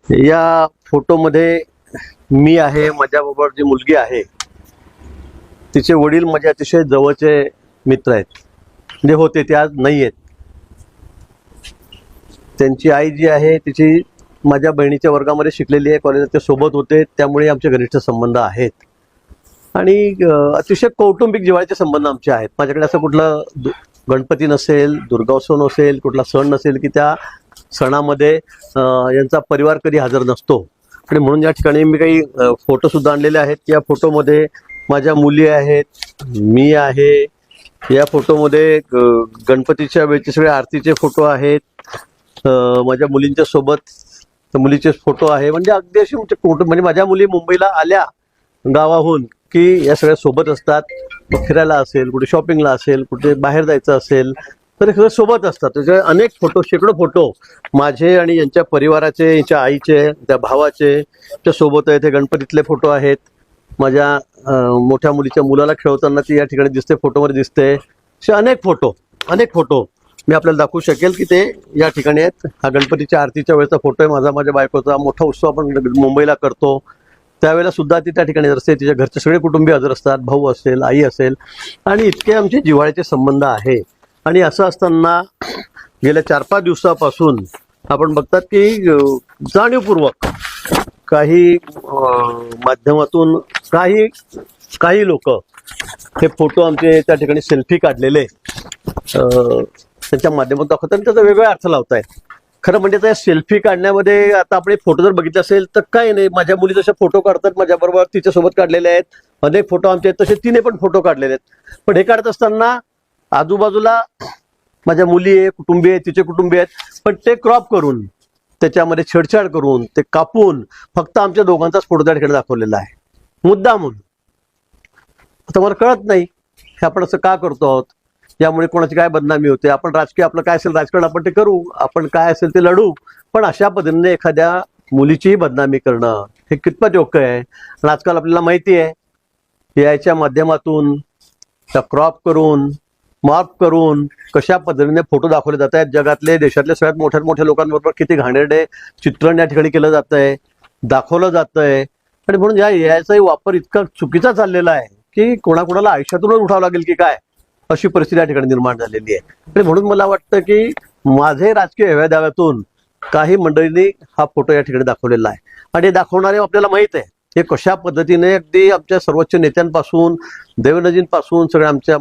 या फोटोमध्ये मी आहे, माझ्याबरोबर जी मुलगी आहे तिचे वडील माझे अतिशय जवळचे मित्र आहेत, म्हणजे होते, ते आज नाही आहेत. त्यांची आई जी आहे तिची माझ्या बहिणीच्या वर्गामध्ये शिकलेली आहे, कॉलेजात ते सोबत होते, त्यामुळे आमचे घनिष्ठ संबंध आहेत. आणि अतिशय कौटुंबिक जिव्हाळ्याचे संबंध आमचे आहेत. माझ्याकडे असं कुठलं गणपती नसेल, दुर्गोत्सव नसेल, कुठला सण नसेल की त्या सणामध्ये यांचा परिवार कधी हजर नसतो. आणि म्हणून या ठिकाणी मी काही फोटोसुद्धा आणलेले आहेत. या फोटोमध्ये माझ्या मुली आहेत, मी आहे. या फोटोमध्ये गणपतीच्या वेळचे सगळे आरतीचे फोटो आहेत. माझ्या मुलींच्या सोबत मुलीचे फोटो आहे. म्हणजे अगदी अशी फोटो, म्हणजे माझ्या मुली मुंबईला आल्या गावाहून की या सगळ्या सोबत असतात. फिरायला असेल, कुठे शॉपिंगला असेल, कुठे बाहेर जायचं असेल तर हे सगळे सोबत असतात. त्याचे अनेक फोटो, शेकडो फोटो माझे आणि यांच्या परिवाराचे, यांच्या आईचे, त्या भावाचे त्या सोबत आहेत. हे गणपतीतले फोटो आहेत. माझ्या मोठ्या मुलीच्या मुलाला खेळवताना ती या ठिकाणी दिसते, फोटोमध्ये दिसते. असे अनेक फोटो मी आपल्याला दाखवू शकेल की ते या ठिकाणी आहेत. हा गणपतीच्या आरतीच्या वेळेचा फोटो आहे माझा, माझ्या बायकोचा. मोठा उत्सव आपण मुंबईला करतो त्यावेळेला सुद्धा ती त्या ठिकाणी असते. तिच्या घरचे सगळे कुटुंबीय हजर असतात, भाऊ असेल, आई असेल. आणि इतके आमचे जिव्हाळ्याचे संबंध आहे. आणि असं असताना गेल्या 4-5 दिवसापासून आपण बघतात की जाणीवपूर्वक काही माध्यमातून काही लोक हे फोटो आमचे त्या ठिकाणी सेल्फी काढलेले त्यांच्या माध्यमातून दाखवतात आणि त्याचा वेगळा अर्थ लावतायत. खरं म्हणजे त्या सेल्फी काढण्यामध्ये आता आपण फोटो जर बघितले असेल तर काही नाही. माझ्या मुली जशा फोटो काढतात माझ्याबरोबर, तिच्यासोबत काढलेले आहेत. अनेक फोटो आमचे आहेत, तसे तिने पण फोटो काढलेले आहेत. पण हे काढत असताना आजूबाजूला माझ्या मुली आहे, कुटुंबीय आहे, तिचे कुटुंबीय आहेत, पण ते क्रॉप करून, त्याच्यामध्ये छेडछाड करून, ते कापून फक्त आमच्या दोघांचाच फोटो त्या ठिकाणी दाखवलेला आहे, मुद्दामून. आता मला कळत नाही हे आपण असं का करतो आहोत, यामुळे कोणाची काय बदनामी होते. आपण राजकीय, आपलं काय असेल राजकारण आपण ते करू, आपण काय असेल ते लढू, पण अशा पद्धतीने एखाद्या मुलीचीही बदनामी करणं हे कितपत योग्य आहे. आणि आजकाल आपल्याला माहिती आहे याच्या माध्यमातून त्या क्रॉप करून, मॉर्फ करून कशा पद्धतीने फोटो दाखवले जात आहेत. जगातले, देशातले सगळ्यात मोठ्या लोकांबरोबर किती घाणेरडे चित्रण या ठिकाणी केलं जात आहे, दाखवलं जात आहे. आणि म्हणून याचाही वापर इतका चुकीचा चाललेला आहे की कोणाकोणाला आयुष्यातूनच उठावं लागेल की काय, अशी परिस्थिती या ठिकाणी निर्माण झालेली आहे. आणि म्हणून मला वाटतं की माझे राजकीय हेव्यादाव्यातून काही मंडळींनी हा फोटो या ठिकाणी दाखवलेला आहे. आणि हे दाखवणारे आपल्याला माहित आहे हे कशा पद्धतीने, अगदी आमच्या सर्वोच्च नेत्यांपासून, देवेंद्रजींपासून, सगळ्या आमच्या